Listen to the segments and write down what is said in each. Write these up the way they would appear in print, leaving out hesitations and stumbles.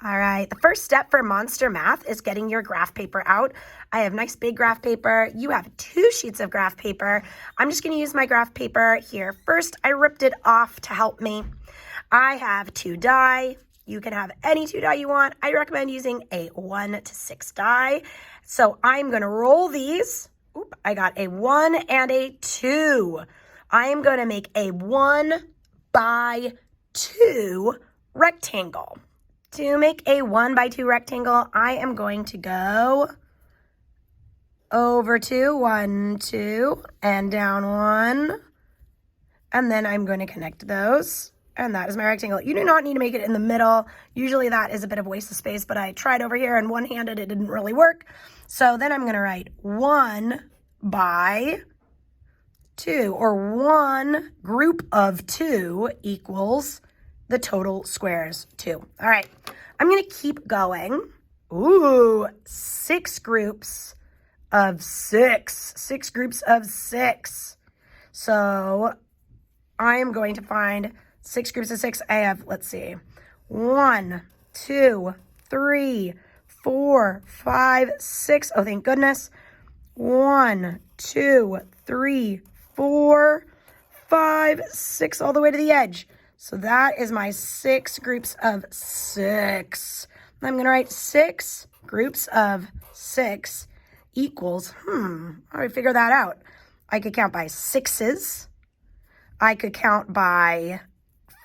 All right, the first step for monster math is getting your graph paper out. I have nice big graph paper. You have 2 sheets of graph paper. I'm just going to use my graph paper here. First, I ripped it off to help me. I have 2 die. You can have any 2 die you want. I recommend using a 1 to 6 die. So I'm going to roll these. Oop, I got a 1 and a 2. I am going to make a 1 by 2 rectangle. To make a 1 by 2 rectangle, I am going to go over 2, 1, 2, and down 1. And then I'm going to connect those. And that is my rectangle. You do not need to make it in the middle. Usually that is a bit of a waste of space, but I tried over here and one-handed, it didn't really work. So then I'm going to write 1 by 2, or 1 group of 2 equals the total squares 2. All right, I'm going to keep going. Ooh, 6 groups of 6. 6 groups of 6. So I am going to find 6 groups of 6. I have, let's see, 1, 2, 3, 4, 5, 6. Oh, thank goodness. 1, 2, 3, 4, 5, 6, all the way to the edge. So that is my 6 groups of 6. I'm going to write 6 groups of 6 equals, how do I figure that out? I could count by 6s. I could count by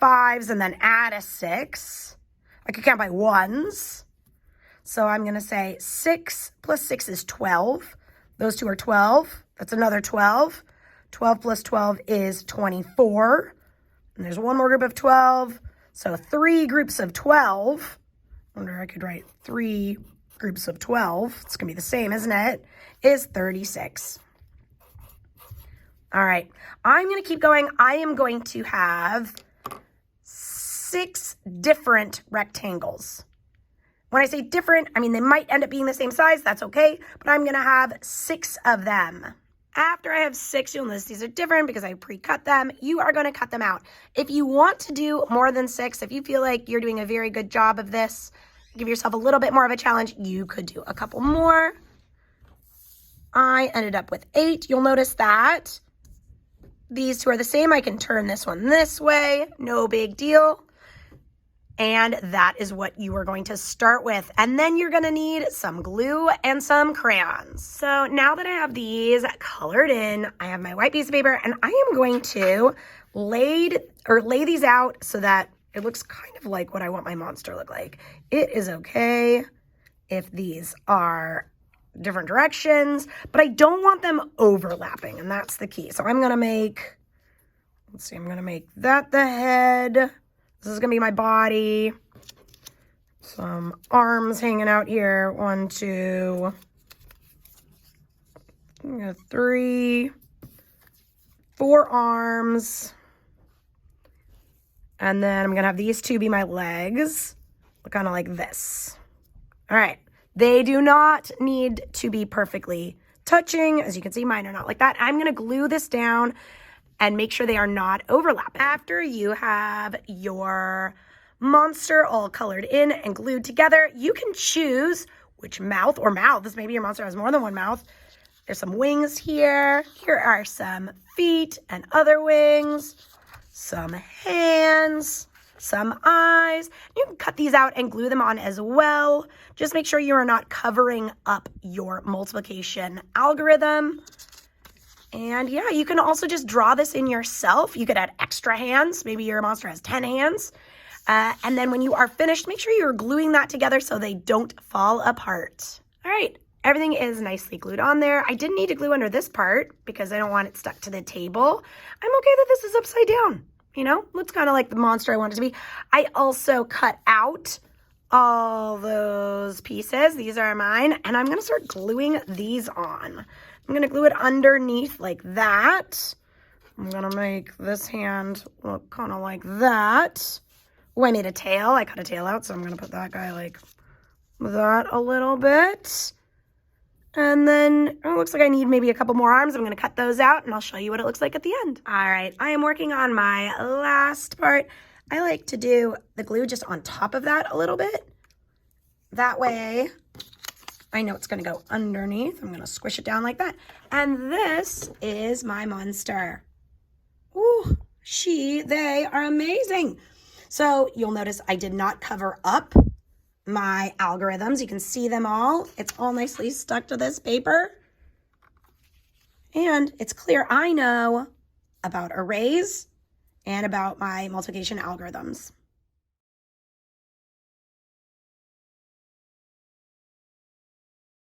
5s and then add a 6. I could count by 1s. So I'm going to say 6 plus 6 is 12. Those 2 are 12. That's another 12. 12 plus 12 is 24. And there's one more group of 12. So 3 groups of 12. I wonder if I could write 3 groups of 12. It's going to be the same, isn't it? Is 36. All right. I'm going to keep going. I am going to have 6 different rectangles. When I say different, I mean they might end up being the same size. That's okay. But I'm going to have 6 of them. After I have 6, you'll notice these are different because I pre-cut them. You are going to cut them out. If you want to do more than 6, if you feel like you're doing a very good job of this, give yourself a little bit more of a challenge, you could do a couple more. I ended up with 8. You'll notice that these 2 are the same. I can turn this one this way. No big deal. And that is what you are going to start with. And then you're going to need some glue and some crayons. So now that I have these colored in, I have my white piece of paper, and I am going to lay these out so that it looks kind of like what I want my monster to look like. It is okay if these are different directions, but I don't want them overlapping, and that's the key. So I'm going to make, let's see, I'm going to make that the head. This is going to be my body. Some arms hanging out here. 1, 2, 3, 4 arms. And then I'm going to have these 2 be my legs. Kind of like this. All right. They do not need to be perfectly touching. As you can see, mine are not like that. I'm going to glue this down and make sure they are not overlapping. After you have your monster all colored in and glued together, you can choose which mouth or mouths. Maybe your monster has more than one mouth. There's some wings here. Here are some feet and other wings, some hands, some eyes. You can cut these out and glue them on as well. Just make sure you are not covering up your multiplication algorithm. And yeah, you can also just draw this in yourself. You could add extra hands. Maybe your monster has 10 hands. And then when you are finished, make sure you're gluing that together so they don't fall apart. All right, everything is nicely glued on there. I didn't need to glue under this part because I don't want it stuck to the table. I'm okay that this is upside down. You know, looks kind of like the monster I want it to be. I also cut out all those pieces. These are mine. And I'm going to start gluing these on. I'm going to glue it underneath like that. I'm going to make this hand look kind of like that. Oh, I made a tail. I cut a tail out, so I'm going to put that guy like that a little bit. And then it looks like I need maybe a couple more arms. I'm going to cut those out, and I'll show you what it looks like at the end. All right, I am working on my last part. I like to do the glue just on top of that a little bit. That way, I know it's going to go underneath. I'm going to squish it down like that. And this is my monster. Ooh, they are amazing. So you'll notice I did not cover up my algorithms. You can see them all. It's all nicely stuck to this paper. And it's clear I know about arrays and about my multiplication algorithms.